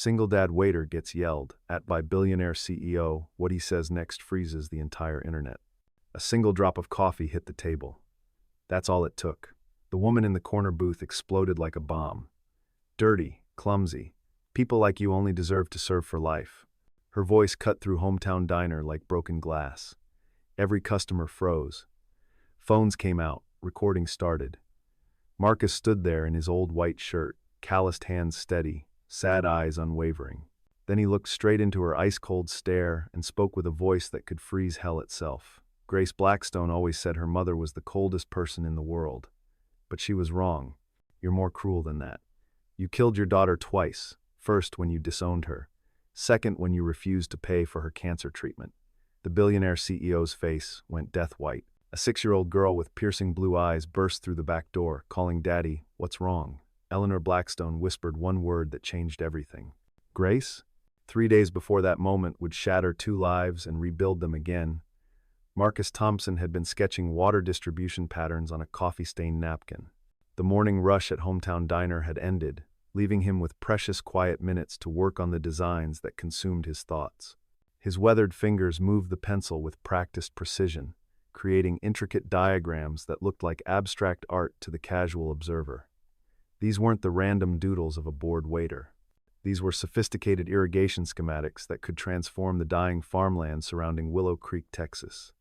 Single dad waiter gets yelled at by billionaire CEO. What he says next freezes the entire internet. A single drop of coffee hit the table. That's all it took. The woman in the corner booth exploded like a bomb. Dirty, clumsy. People like you only deserve to serve for life. Her voice cut through hometown diner like broken glass. Every customer froze. Phones came out. Recording started. Marcus stood there in his old white shirt, calloused hands steady, sad eyes unwavering. Then he looked straight into her ice-cold stare and spoke with a voice that could freeze hell itself. Grace Blackstone always said her mother was the coldest person in the world. But she was wrong. You're more cruel than that. You killed your daughter twice. First, when you disowned her. Second, when you refused to pay for her cancer treatment. The billionaire CEO's face went death white. A 6-year-old girl with piercing blue eyes burst through the back door, calling, "Daddy, what's wrong?" Eleanor Blackstone whispered one word that changed everything. Grace? 3 days before that moment would shatter 2 lives and rebuild them again, Marcus Thompson had been sketching water distribution patterns on a coffee-stained napkin. The morning rush at Hometown Diner had ended, leaving him with precious quiet minutes to work on the designs that consumed his thoughts. His weathered fingers moved the pencil with practiced precision, creating intricate diagrams that looked like abstract art to the casual observer. These weren't the random doodles of a bored waiter. These were sophisticated irrigation schematics that could transform the dying farmland surrounding Willow Creek, Texas.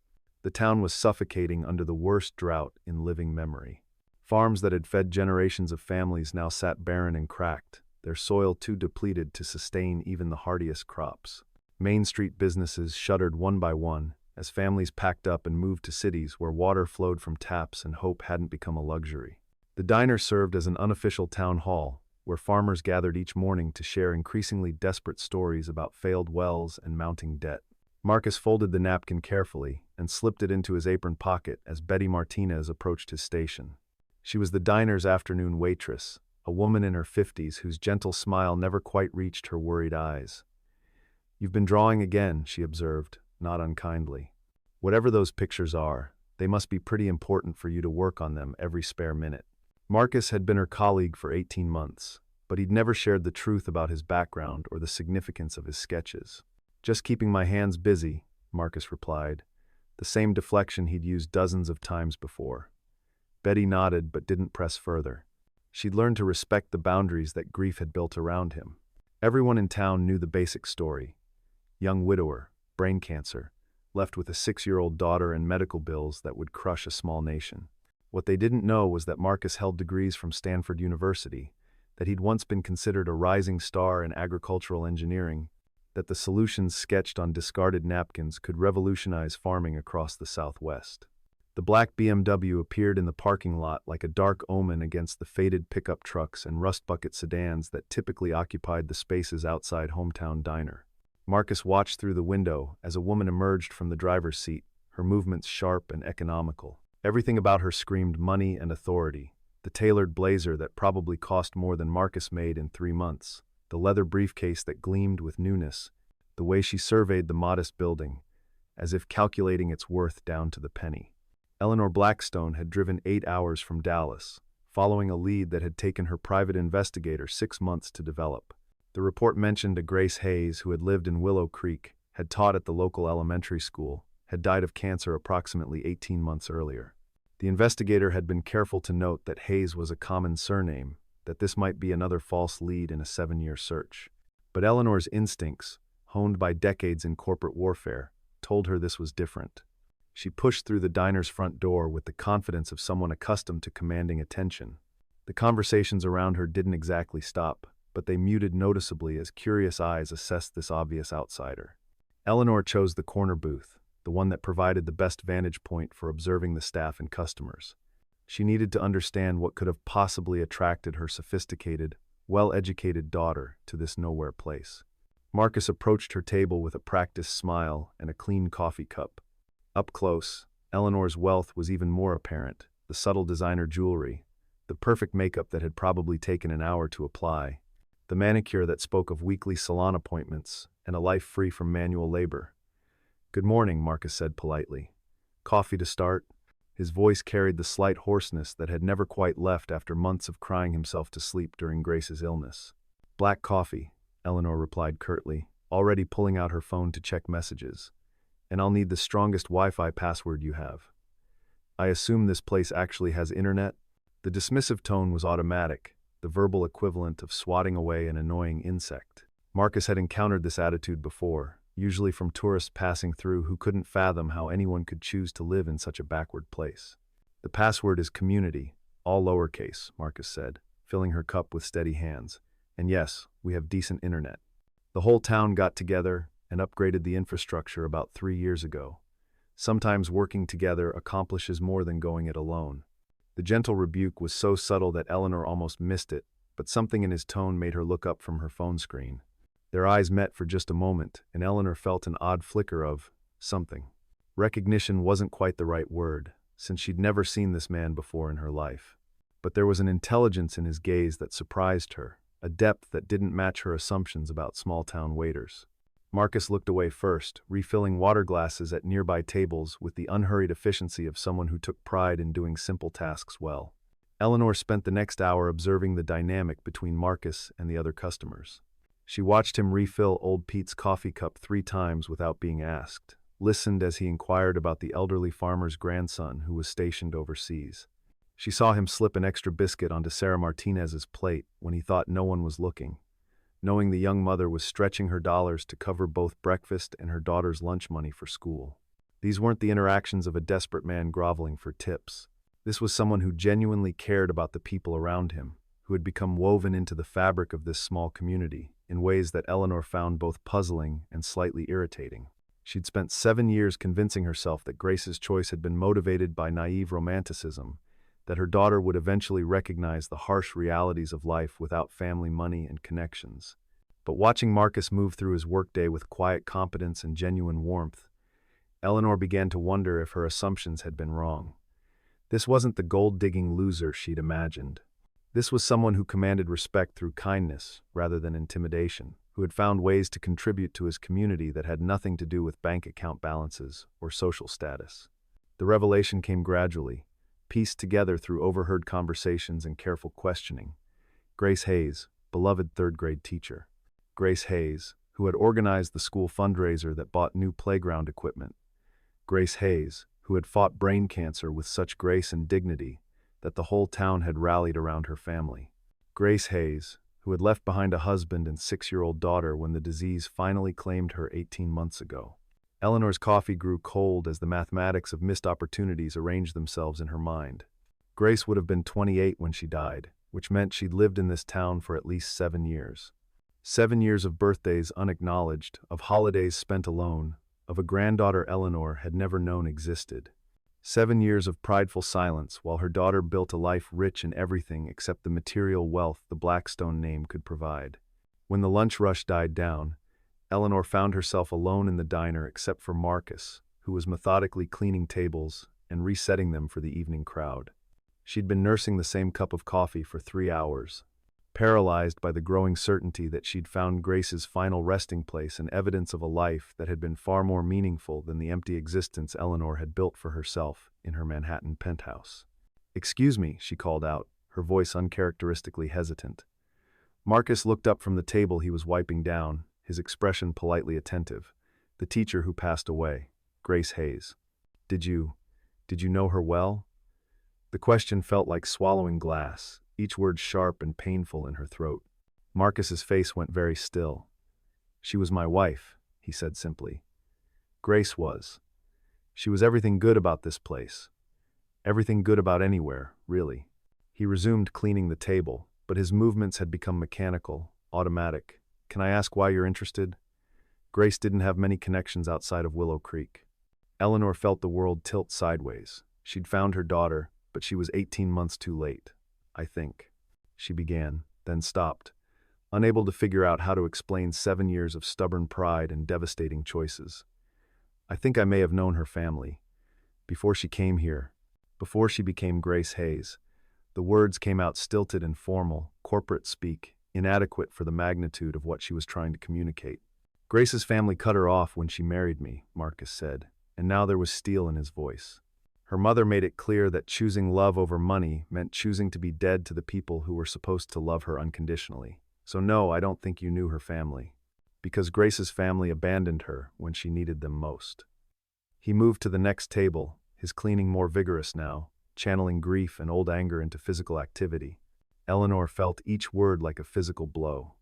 The town was suffocating under the worst drought in living memory. Farms that had fed generations of families now sat barren and cracked, their soil too depleted to sustain even the hardiest crops. Main Street businesses shuttered one by one, as families packed up and moved to cities where water flowed from taps and hope hadn't become a luxury. The diner served as an unofficial town hall, where farmers gathered each morning to share increasingly desperate stories about failed wells and mounting debt. Marcus folded the napkin carefully and slipped it into his apron pocket as Betty Martinez approached his station. She was the diner's afternoon waitress, a woman in her 50s whose gentle smile never quite reached her worried eyes. "You've been drawing again," she observed, not unkindly. "Whatever those pictures are, they must be pretty important for you to work on them every spare minute." Marcus had been her colleague for 18 months, but he'd never shared the truth about his background or the significance of his sketches. "Just keeping my hands busy," Marcus replied, the same deflection he'd used dozens of times before. Betty nodded but didn't press further. She'd learned to respect the boundaries that grief had built around him. Everyone in town knew the basic story. Young widower, brain cancer, left with a 6-year-old daughter and medical bills that would crush a small nation. What they didn't know was that Marcus held degrees from Stanford University, that he'd once been considered a rising star in agricultural engineering, that the solutions sketched on discarded napkins could revolutionize farming across the Southwest. The black BMW appeared in the parking lot like a dark omen against the faded pickup trucks and rust bucket sedans that typically occupied the spaces outside Hometown Diner. Marcus watched through the window as a woman emerged from the driver's seat, her movements sharp and economical. Everything about her screamed money and authority. The tailored blazer that probably cost more than Marcus made in 3 months, the leather briefcase that gleamed with newness, the way she surveyed the modest building, as if calculating its worth down to the penny. Eleanor Blackstone had driven 8 hours from Dallas, following a lead that had taken her private investigator 6 months to develop. The report mentioned a Grace Hayes who had lived in Willow Creek, had taught at the local elementary school, had died of cancer approximately 18 months earlier. The investigator had been careful to note that Hayes was a common surname, that this might be another false lead in a 7-year search. But Eleanor's instincts, honed by decades in corporate warfare, told her this was different. She pushed through the diner's front door with the confidence of someone accustomed to commanding attention. The conversations around her didn't exactly stop, but they muted noticeably as curious eyes assessed this obvious outsider. Eleanor chose the corner booth, the one that provided the best vantage point for observing the staff and customers. She needed to understand what could have possibly attracted her sophisticated, well-educated daughter to this nowhere place. Marcus approached her table with a practiced smile and a clean coffee cup. Up close, Eleanor's wealth was even more apparent, the subtle designer jewelry, the perfect makeup that had probably taken an hour to apply, the manicure that spoke of weekly salon appointments, and a life free from manual labor. "Good morning," Marcus said politely. "Coffee to start?" His voice carried the slight hoarseness that had never quite left after months of crying himself to sleep during Grace's illness. "Black coffee," Eleanor replied curtly, already pulling out her phone to check messages. And I'll need the strongest Wi-Fi password you have. I assume this place actually has internet? The dismissive tone was automatic, the verbal equivalent of swatting away an annoying insect. Marcus had encountered this attitude before, usually from tourists passing through who couldn't fathom how anyone could choose to live in such a backward place. The password is community, all lowercase, Marcus said, filling her cup with steady hands. And yes, we have decent internet. The whole town got together and upgraded the infrastructure about 3 years ago. Sometimes working together accomplishes more than going it alone. The gentle rebuke was so subtle that Eleanor almost missed it, but something in his tone made her look up from her phone screen. Their eyes met for just a moment, and Eleanor felt an odd flicker of something. Recognition wasn't quite the right word, since she'd never seen this man before in her life. But there was an intelligence in his gaze that surprised her, a depth that didn't match her assumptions about small-town waiters. Marcus looked away first, refilling water glasses at nearby tables with the unhurried efficiency of someone who took pride in doing simple tasks well. Eleanor spent the next hour observing the dynamic between Marcus and the other customers. She watched him refill old Pete's coffee cup 3 times without being asked, listened as he inquired about the elderly farmer's grandson who was stationed overseas. She saw him slip an extra biscuit onto Sarah Martinez's plate when he thought no one was looking, knowing the young mother was stretching her dollars to cover both breakfast and her daughter's lunch money for school. These weren't the interactions of a desperate man groveling for tips. This was someone who genuinely cared about the people around him, who had become woven into the fabric of this small community in ways that Eleanor found both puzzling and slightly irritating. She'd spent 7 years convincing herself that Grace's choice had been motivated by naive romanticism, that her daughter would eventually recognize the harsh realities of life without family money and connections. But watching Marcus move through his workday with quiet competence and genuine warmth, Eleanor began to wonder if her assumptions had been wrong. This wasn't the gold-digging loser she'd imagined. This was someone who commanded respect through kindness rather than intimidation, who had found ways to contribute to his community that had nothing to do with bank account balances or social status. The revelation came gradually, pieced together through overheard conversations and careful questioning. Grace Hayes, beloved third-grade teacher. Grace Hayes, who had organized the school fundraiser that bought new playground equipment. Grace Hayes, who had fought brain cancer with such grace and dignity that the whole town had rallied around her family. Grace Hayes, who had left behind a husband and 6-year-old daughter when the disease finally claimed her 18 months ago. Eleanor's coffee grew cold as the mathematics of missed opportunities arranged themselves in her mind. Grace would have been 28 when she died, which meant she'd lived in this town for at least 7 years. 7 years of birthdays unacknowledged, of holidays spent alone, of a granddaughter Eleanor had never known existed. 7 years of prideful silence while her daughter built a life rich in everything except the material wealth the Blackstone name could provide. When the lunch rush died down, Eleanor found herself alone in the diner except for Marcus, who was methodically cleaning tables and resetting them for the evening crowd. She'd been nursing the same cup of coffee for 3 hours, paralyzed by the growing certainty that she'd found Grace's final resting place and evidence of a life that had been far more meaningful than the empty existence Eleanor had built for herself in her Manhattan penthouse. "Excuse me," she called out, her voice uncharacteristically hesitant. Marcus looked up from the table he was wiping down, his expression politely attentive. "The teacher who passed away, Grace Hayes. Did you know her well?" The question felt like swallowing glass, each word sharp and painful in her throat. Marcus's face went very still. "She was my wife," he said simply. "Grace was. She was everything good about this place. Everything good about anywhere, really." He resumed cleaning the table, but his movements had become mechanical, automatic. "Can I ask why you're interested?" Grace didn't have many connections outside of Willow Creek. Eleanor felt the world tilt sideways. She'd found her daughter, but she was 18 months too late. "I think," she began, then stopped, unable to figure out how to explain 7 years of stubborn pride and devastating choices. "I think I may have known her family. Before she came here, before she became Grace Hayes." The words came out stilted and formal, corporate speak, inadequate for the magnitude of what she was trying to communicate. "Grace's family cut her off when she married me," Marcus said, and now there was steel in his voice. "Her mother made it clear that choosing love over money meant choosing to be dead to the people who were supposed to love her unconditionally. So no, I don't think you knew her family. Because Grace's family abandoned her when she needed them most. He moved to the next table, his cleaning more vigorous now, channeling grief and old anger into physical activity. Eleanor felt each word like a physical blow.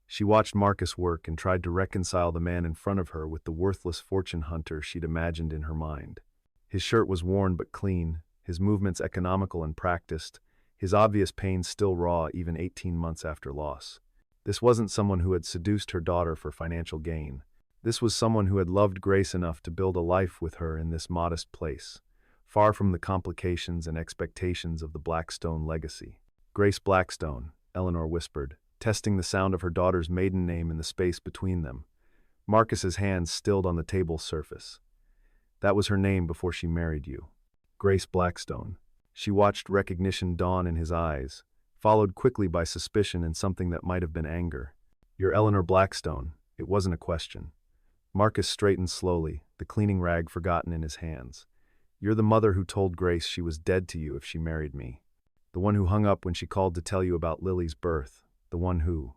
She watched Marcus work and tried to reconcile the man in front of her with the worthless fortune hunter she'd imagined in her mind. His shirt was worn but clean, his movements economical and practiced, his obvious pain still raw even 18 months after loss. This wasn't someone who had seduced her daughter for financial gain. This was someone who had loved Grace enough to build a life with her in this modest place, far from the complications and expectations of the Blackstone legacy. Grace Blackstone, Eleanor whispered, testing the sound of her daughter's maiden name in the space between them. Marcus's hands stilled on the table's surface. That was her name before she married you. Grace Blackstone. She watched recognition dawn in his eyes, followed quickly by suspicion and something that might have been anger. You're Eleanor Blackstone. It wasn't a question. Marcus straightened slowly, the cleaning rag forgotten in his hands. You're the mother who told Grace she was dead to you if she married me. The one who hung up when she called to tell you about Lily's birth. The one who...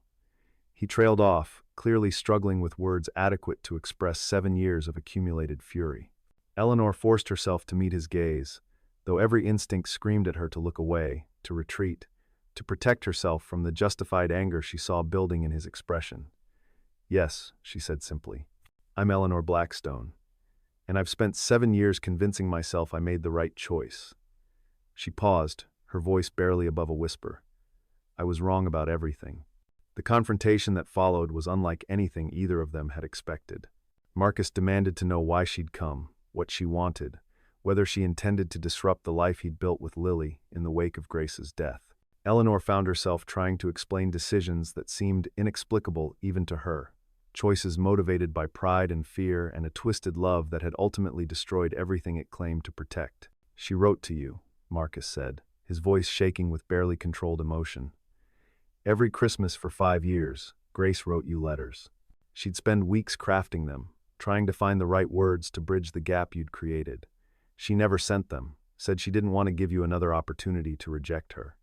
He trailed off, clearly struggling with words adequate to express 7 years of accumulated fury. Eleanor forced herself to meet his gaze, though every instinct screamed at her to look away, to retreat, to protect herself from the justified anger she saw building in his expression. Yes, she said simply. I'm Eleanor Blackstone, and I've spent 7 years convincing myself I made the right choice. She paused, her voice barely above a whisper. I was wrong about everything. The confrontation that followed was unlike anything either of them had expected. Marcus demanded to know why she'd come, what she wanted, whether she intended to disrupt the life he'd built with Lily in the wake of Grace's death. Eleanor found herself trying to explain decisions that seemed inexplicable even to her. Choices motivated by pride and fear and a twisted love that had ultimately destroyed everything it claimed to protect. She wrote to you, Marcus said, his voice shaking with barely controlled emotion. Every Christmas for 5 years, Grace wrote you letters. She'd spend weeks crafting them, trying to find the right words to bridge the gap you'd created. She never sent them, said she didn't want to give you another opportunity to reject her.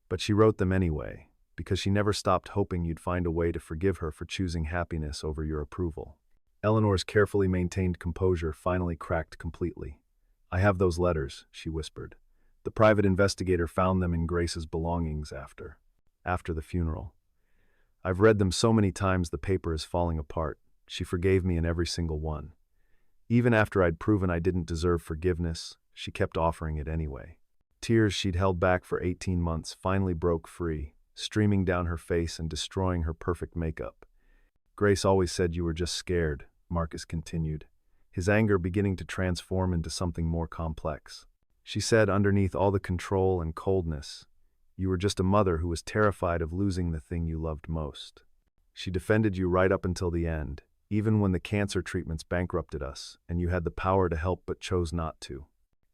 But she wrote them anyway, because she never stopped hoping you'd find a way to forgive her for choosing happiness over your approval. Eleanor's carefully maintained composure finally cracked completely. I have those letters, she whispered. The private investigator found them in Grace's belongings after the funeral. I've read them so many times the paper is falling apart. She forgave me in every single one. Even after I'd proven I didn't deserve forgiveness, she kept offering it anyway. Tears she'd held back for 18 months finally broke free, streaming down her face and destroying her perfect makeup. Grace always said you were just scared, Marcus continued, his anger beginning to transform into something more complex. She said underneath all the control and coldness, you were just a mother who was terrified of losing the thing you loved most. She defended you right up until the end, even when the cancer treatments bankrupted us, and you had the power to help but chose not to.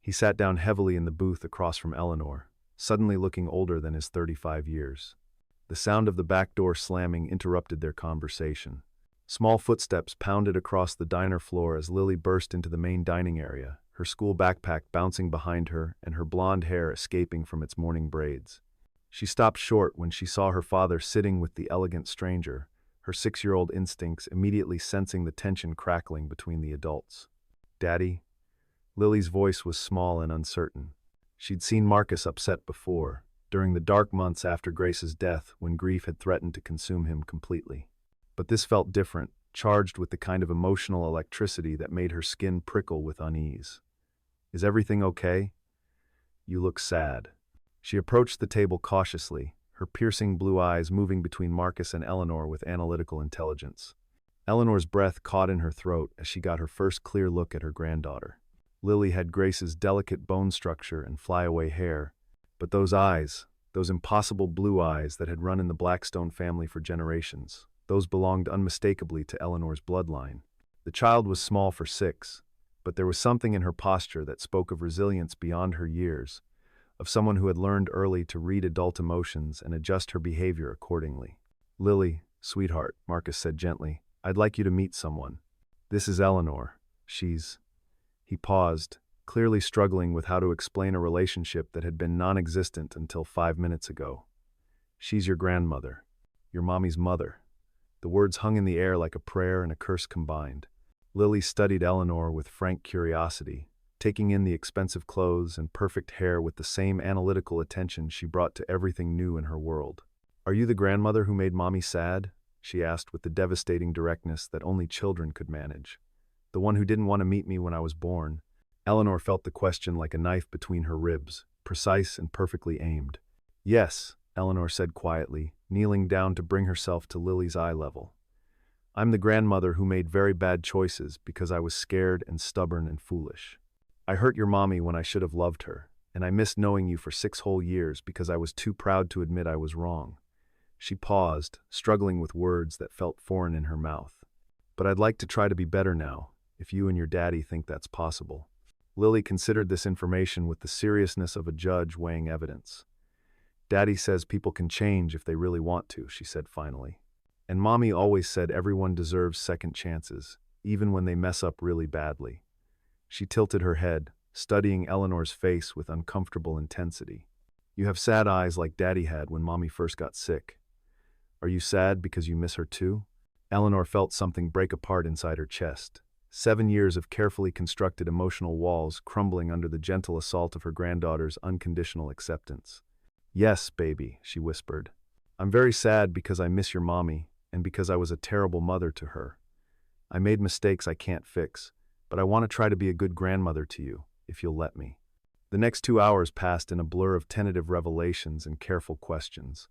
He sat down heavily in the booth across from Eleanor, suddenly looking older than his 35 years. The sound of the back door slamming interrupted their conversation. Small footsteps pounded across the diner floor as Lily burst into the main dining area, her school backpack bouncing behind her and her blonde hair escaping from its morning braids. She stopped short when she saw her father sitting with the elegant stranger, her 6-year-old instincts immediately sensing the tension crackling between the adults. Daddy? Lily's voice was small and uncertain. She'd seen Marcus upset before, during the dark months after Grace's death when grief had threatened to consume him completely. But this felt different, charged with the kind of emotional electricity that made her skin prickle with unease. Is everything okay? You look sad. She approached the table cautiously, her piercing blue eyes moving between Marcus and Eleanor with analytical intelligence. Eleanor's breath caught in her throat as she got her first clear look at her granddaughter. Lily had Grace's delicate bone structure and flyaway hair, but those eyes, those impossible blue eyes that had run in the Blackstone family for generations, those belonged unmistakably to Eleanor's bloodline. The child was small for 6, but there was something in her posture that spoke of resilience beyond her years, of someone who had learned early to read adult emotions and adjust her behavior accordingly. Lily, sweetheart, Marcus said gently, I'd like you to meet someone. This is Eleanor. He paused, clearly struggling with how to explain a relationship that had been non-existent until 5 minutes ago. She's your grandmother. your mommy's mother." The words hung in the air like a prayer and a curse combined. Lily studied Eleanor with frank curiosity, taking in the expensive clothes and perfect hair with the same analytical attention she brought to everything new in her world. "Are you the grandmother who made mommy sad?" she asked with the devastating directness that only children could manage. "The one who didn't want to meet me when I was born?" Eleanor felt the question like a knife between her ribs, precise and perfectly aimed. "Yes," Eleanor said quietly, kneeling down to bring herself to Lily's eye level. "I'm the grandmother who made very bad choices because I was scared and stubborn and foolish. I hurt your mommy when I should have loved her, and I missed knowing you for 6 whole years because I was too proud to admit I was wrong." She paused, struggling with words that felt foreign in her mouth. "But I'd like to try to be better now, if you and your daddy think that's possible." Lily considered this information with the seriousness of a judge weighing evidence. "Daddy says people can change if they really want to," she said finally. "And mommy always said everyone deserves second chances, even when they mess up really badly." She tilted her head, studying Eleanor's face with uncomfortable intensity. "You have sad eyes like Daddy had when Mommy first got sick. Are you sad because you miss her too?" Eleanor felt something break apart inside her chest. 7 years of carefully constructed emotional walls crumbling under the gentle assault of her granddaughter's unconditional acceptance. "Yes, baby," she whispered. "I'm very sad because I miss your mommy and because I was a terrible mother to her. I made mistakes I can't fix, but I want to try to be a good grandmother to you, if you'll let me." The next 2 hours passed in a blur of tentative revelations and careful questions.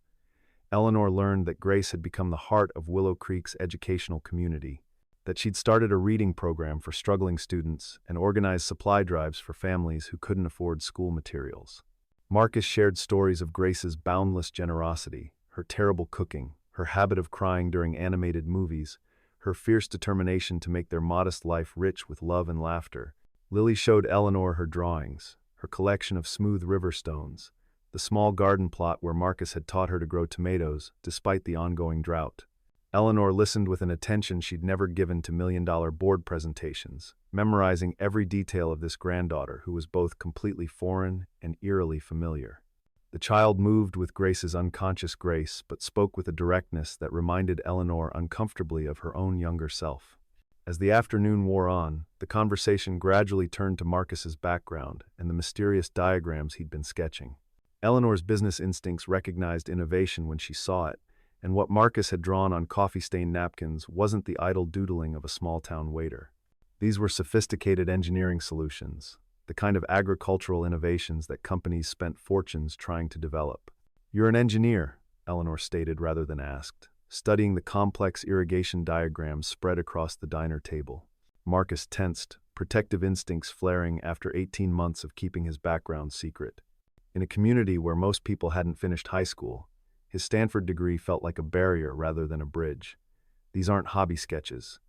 Eleanor learned that Grace had become the heart of Willow Creek's educational community, that she'd started a reading program for struggling students and organized supply drives for families who couldn't afford school materials. Marcus shared stories of Grace's boundless generosity, her terrible cooking, her habit of crying during animated movies, her fierce determination to make their modest life rich with love and laughter. Lily showed Eleanor her drawings, her collection of smooth river stones, the small garden plot where Marcus had taught her to grow tomatoes despite the ongoing drought. Eleanor listened with an attention she'd never given to million-dollar board presentations, memorizing every detail of this granddaughter who was both completely foreign and eerily familiar. The child moved with Grace's unconscious grace, but spoke with a directness that reminded Eleanor uncomfortably of her own younger self. As the afternoon wore on, the conversation gradually turned to Marcus's background and the mysterious diagrams he'd been sketching. Eleanor's business instincts recognized innovation when she saw it, and what Marcus had drawn on coffee-stained napkins wasn't the idle doodling of a small-town waiter. These were sophisticated engineering solutions, the kind of agricultural innovations that companies spent fortunes trying to develop. "You're an engineer," Eleanor stated rather than asked, studying the complex irrigation diagrams spread across the diner table. Marcus tensed, protective instincts flaring after 18 months of keeping his background secret. In a community where most people hadn't finished high school, his Stanford degree felt like a barrier rather than a bridge. "These aren't hobby sketches.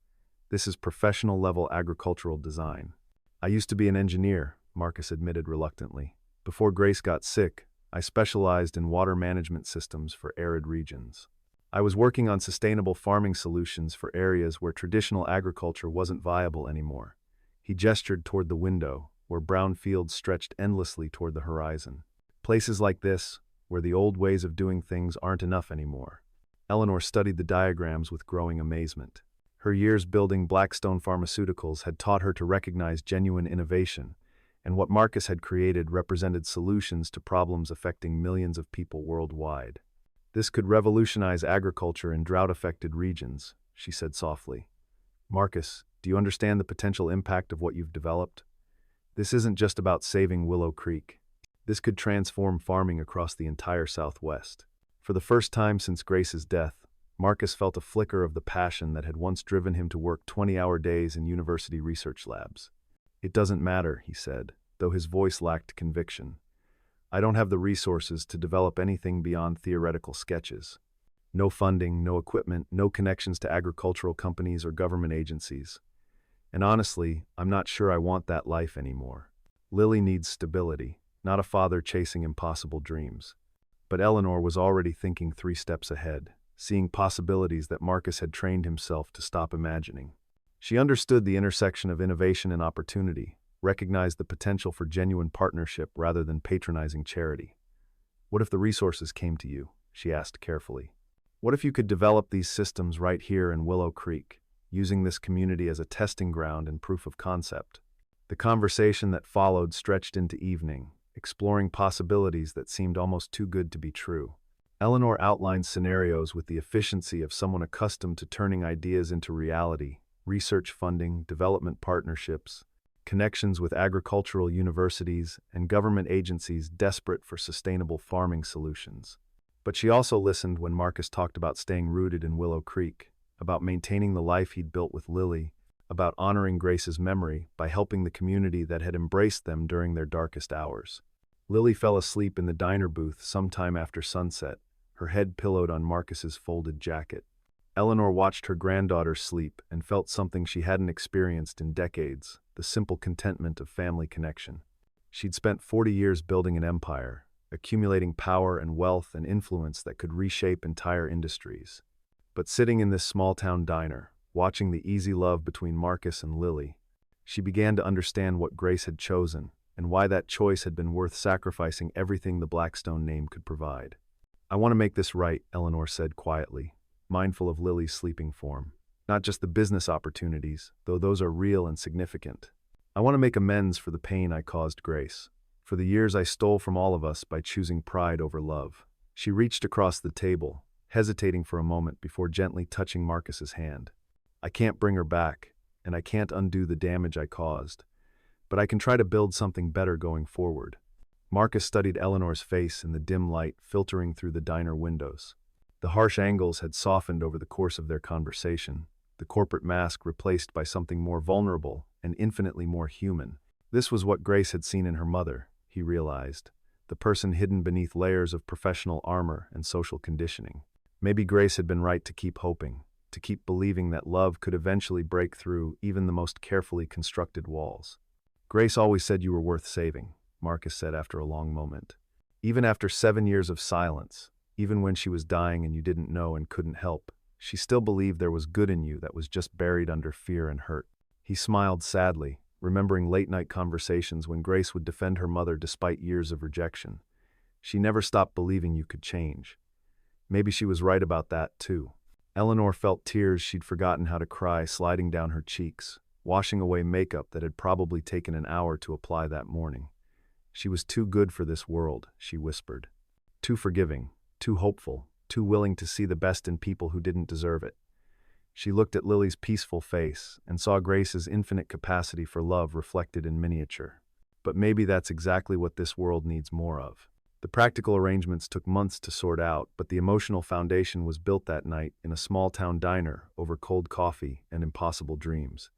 This is professional-level agricultural design." "I used to be an engineer," Marcus admitted reluctantly. "Before Grace got sick, I specialized in water management systems for arid regions. I was working on sustainable farming solutions for areas where traditional agriculture wasn't viable anymore." He gestured toward the window, where brown fields stretched endlessly toward the horizon. "Places like this, where the old ways of doing things aren't enough anymore." Eleanor studied the diagrams with growing amazement. Her years building Blackstone Pharmaceuticals had taught her to recognize genuine innovation, and what Marcus had created represented solutions to problems affecting millions of people worldwide. "This could revolutionize agriculture in drought-affected regions," she said softly. "Marcus, do you understand the potential impact of what you've developed? This isn't just about saving Willow Creek. This could transform farming across the entire Southwest." For the first time since Grace's death, Marcus felt a flicker of the passion that had once driven him to work 20-hour days in university research labs. "It doesn't matter," he said, though his voice lacked conviction. "I don't have the resources to develop anything beyond theoretical sketches. No funding, no equipment, no connections to agricultural companies or government agencies. And honestly, I'm not sure I want that life anymore. Lily needs stability, not a father chasing impossible dreams." But Eleanor was already thinking 3 steps ahead, seeing possibilities that Marcus had trained himself to stop imagining. She understood the intersection of innovation and opportunity, recognized the potential for genuine partnership rather than patronizing charity. "What if the resources came to you?" she asked carefully. What if you could develop these systems right here in Willow Creek, using this community as a testing ground and proof of concept? The conversation that followed stretched into evening, exploring possibilities that seemed almost too good to be true. Eleanor outlined scenarios with the efficiency of someone accustomed to turning ideas into reality: research funding, development partnerships, connections with agricultural universities, and government agencies desperate for sustainable farming solutions. But she also listened when Marcus talked about staying rooted in Willow Creek, about maintaining the life he'd built with Lily, about honoring Grace's memory by helping the community that had embraced them during their darkest hours. Lily fell asleep in the diner booth sometime after sunset, her head pillowed on Marcus's folded jacket. Eleanor watched her granddaughter sleep and felt something she hadn't experienced in decades: the simple contentment of family connection. She'd spent 40 years building an empire, accumulating power and wealth and influence that could reshape entire industries. But sitting in this small-town diner, watching the easy love between Marcus and Lily, she began to understand what Grace had chosen and why that choice had been worth sacrificing everything the Blackstone name could provide. "I want to make this right," Eleanor said quietly, mindful of Lily's sleeping form. "Not just the business opportunities, though those are real and significant. I want to make amends for the pain I caused Grace, for the years I stole from all of us by choosing pride over love." She reached across the table, hesitating for a moment before gently touching Marcus's hand. "I can't bring her back, and I can't undo the damage I caused, but I can try to build something better going forward." Marcus studied Eleanor's face in the dim light filtering through the diner windows. The harsh angles had softened over the course of their conversation, the corporate mask replaced by something more vulnerable and infinitely more human. This was what Grace had seen in her mother, he realized, the person hidden beneath layers of professional armor and social conditioning. Maybe Grace had been right to keep hoping, to keep believing that love could eventually break through even the most carefully constructed walls. "Grace always said you were worth saving," Marcus said after a long moment. "Even after 7 years of silence, even when she was dying and you didn't know and couldn't help, she still believed there was good in you that was just buried under fear and hurt." He smiled sadly, remembering late-night conversations when Grace would defend her mother despite years of rejection. She never stopped believing you could change. Maybe she was right about that, too. Eleanor felt tears she'd forgotten how to cry sliding down her cheeks, washing away makeup that had probably taken an hour to apply that morning. She was too good for this world, she whispered. Too forgiving, too hopeful, too willing to see the best in people who didn't deserve it. She looked at Lily's peaceful face and saw Grace's infinite capacity for love reflected in miniature. But maybe that's exactly what this world needs more of. The practical arrangements took months to sort out, but the emotional foundation was built that night in a small-town diner over cold coffee and impossible dreams.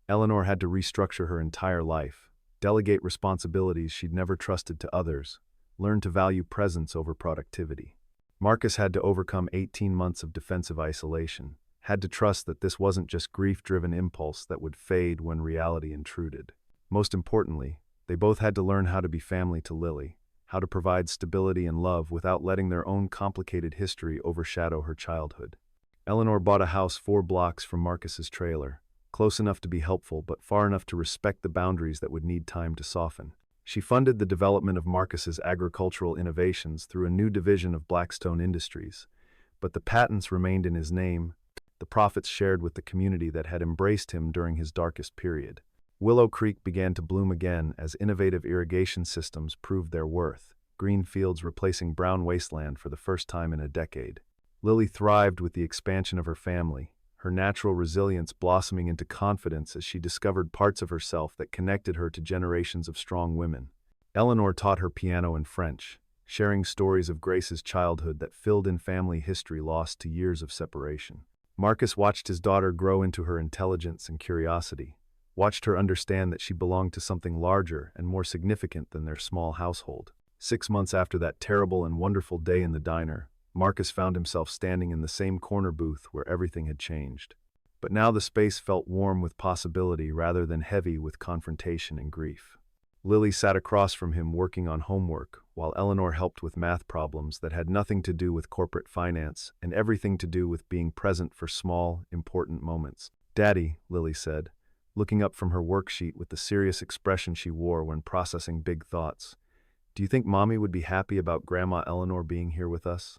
Eleanor had to restructure her entire life, delegate responsibilities she'd never trusted to others, learn to value presence over productivity. Marcus had to overcome 18 months of defensive isolation, had to trust that this wasn't just grief-driven impulse that would fade when reality intruded. Most importantly, they both had to learn how to be family to Lily, how to provide stability and love without letting their own complicated history overshadow her childhood. Eleanor bought a house 4 blocks from Marcus's trailer, close enough to be helpful but far enough to respect the boundaries that would need time to soften. She funded the development of Marcus's agricultural innovations through a new division of Blackstone Industries, but the patents remained in his name, the profits shared with the community that had embraced him during his darkest period. Willow Creek began to bloom again as innovative irrigation systems proved their worth, green fields replacing brown wasteland for the first time in a decade. Lily thrived with the expansion of her family, her natural resilience blossoming into confidence as she discovered parts of herself that connected her to generations of strong women. Eleanor taught her piano and French, sharing stories of Grace's childhood that filled in family history lost to years of separation. Marcus watched his daughter grow into her intelligence and curiosity, watched her understand that she belonged to something larger and more significant than their small household. 6 months after that terrible and wonderful day in the diner, Marcus found himself standing in the same corner booth where everything had changed. But now the space felt warm with possibility rather than heavy with confrontation and grief. Lily sat across from him working on homework, while Eleanor helped with math problems that had nothing to do with corporate finance and everything to do with being present for small, important moments. "Daddy," Lily said, looking up from her worksheet with the serious expression she wore when processing big thoughts, "do you think Mommy would be happy about Grandma Eleanor being here with us?"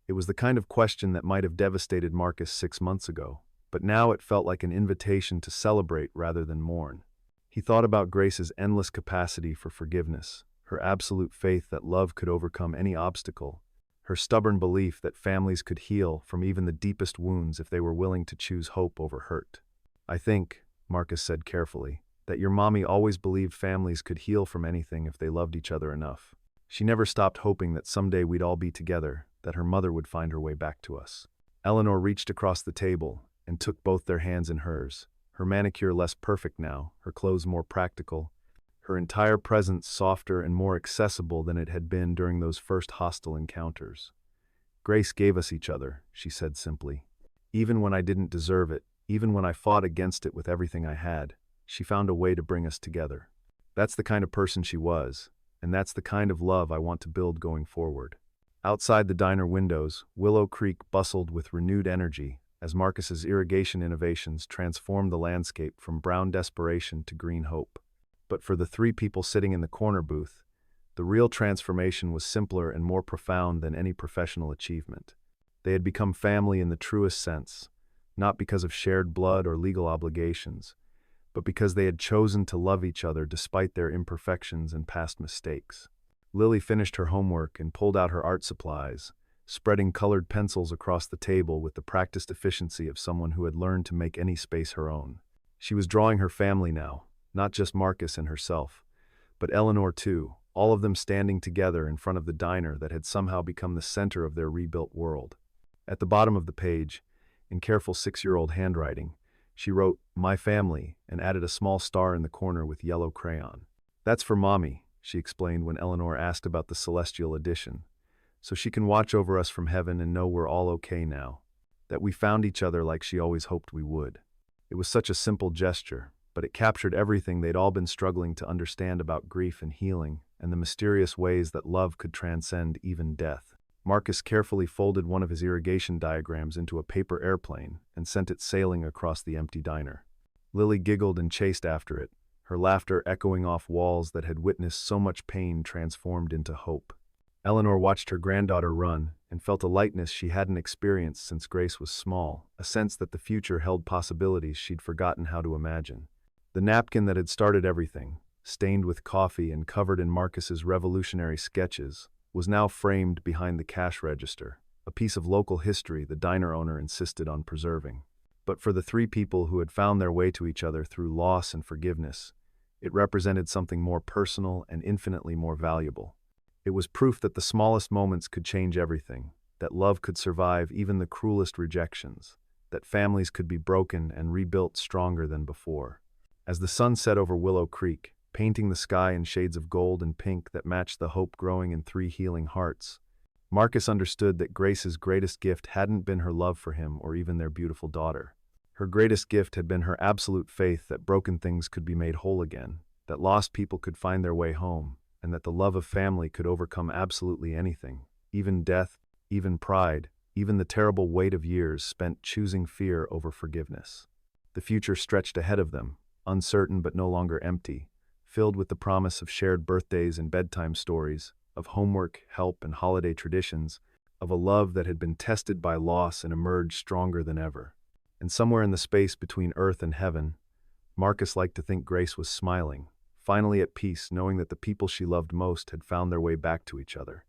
It was the kind of question that might have devastated Marcus 6 months ago, but now it felt like an invitation to celebrate rather than mourn. He thought about Grace's endless capacity for forgiveness, her absolute faith that love could overcome any obstacle, her stubborn belief that families could heal from even the deepest wounds if they were willing to choose hope over hurt. "I think," Marcus said carefully, "that your mommy always believed families could heal from anything if they loved each other enough. She never stopped hoping that someday we'd all be together, that her mother would find her way back to us." Eleanor reached across the table and took both their hands in hers, her manicure less perfect now, her clothes more practical, her entire presence softer and more accessible than it had been during those first hostile encounters. "Grace gave us each other," she said simply. "Even when I didn't deserve it, even when I fought against it with everything I had, she found a way to bring us together. That's the kind of person she was, and that's the kind of love I want to build going forward." Outside the diner windows, Willow Creek bustled with renewed energy as Marcus's irrigation innovations transformed the landscape from brown desperation to green hope. But for the three people sitting in the corner booth, the real transformation was simpler and more profound than any professional achievement. They had become family in the truest sense, not because of shared blood or legal obligations, but because they had chosen to love each other despite their imperfections and past mistakes. Lily finished her homework and pulled out her art supplies, spreading colored pencils across the table with the practiced efficiency of someone who had learned to make any space her own. She was drawing her family now, not just Marcus and herself, but Eleanor too, all of them standing together in front of the diner that had somehow become the center of their rebuilt world. At the bottom of the page, in careful 6-year-old handwriting, she wrote, "My family," and added a small star in the corner with yellow crayon. "That's for Mommy," she explained when Eleanor asked about the celestial edition, "so she can watch over us from heaven and know we're all okay now, that we found each other like she always hoped we would." It was such a simple gesture, but it captured everything they'd all been struggling to understand about grief and healing, and the mysterious ways that love could transcend even death. Marcus carefully folded one of his irrigation diagrams into a paper airplane and sent it sailing across the empty diner. Lily giggled and chased after it, her laughter echoing off walls that had witnessed so much pain transformed into hope. Eleanor watched her granddaughter run and felt a lightness she hadn't experienced since Grace was small, a sense that the future held possibilities she'd forgotten how to imagine. The napkin that had started everything, stained with coffee and covered in Marcus's revolutionary sketches, was now framed behind the cash register, a piece of local history the diner owner insisted on preserving. But for the three people who had found their way to each other through loss and forgiveness, it represented something more personal and infinitely more valuable. It was proof that the smallest moments could change everything, that love could survive even the cruelest rejections, that families could be broken and rebuilt stronger than before. As the sun set over Willow Creek, painting the sky in shades of gold and pink that matched the hope growing in three healing hearts, Marcus understood that Grace's greatest gift hadn't been her love for him or even their beautiful daughter. Her greatest gift had been her absolute faith that broken things could be made whole again, that lost people could find their way home, and that the love of family could overcome absolutely anything, even death, even pride, even the terrible weight of years spent choosing fear over forgiveness. The future stretched ahead of them, uncertain but no longer empty, filled with the promise of shared birthdays and bedtime stories, of homework, help, and holiday traditions, of a love that had been tested by loss and emerged stronger than ever. And somewhere in the space between earth and heaven, Marcus liked to think Grace was smiling, finally at peace knowing that the people she loved most had found their way back to each other.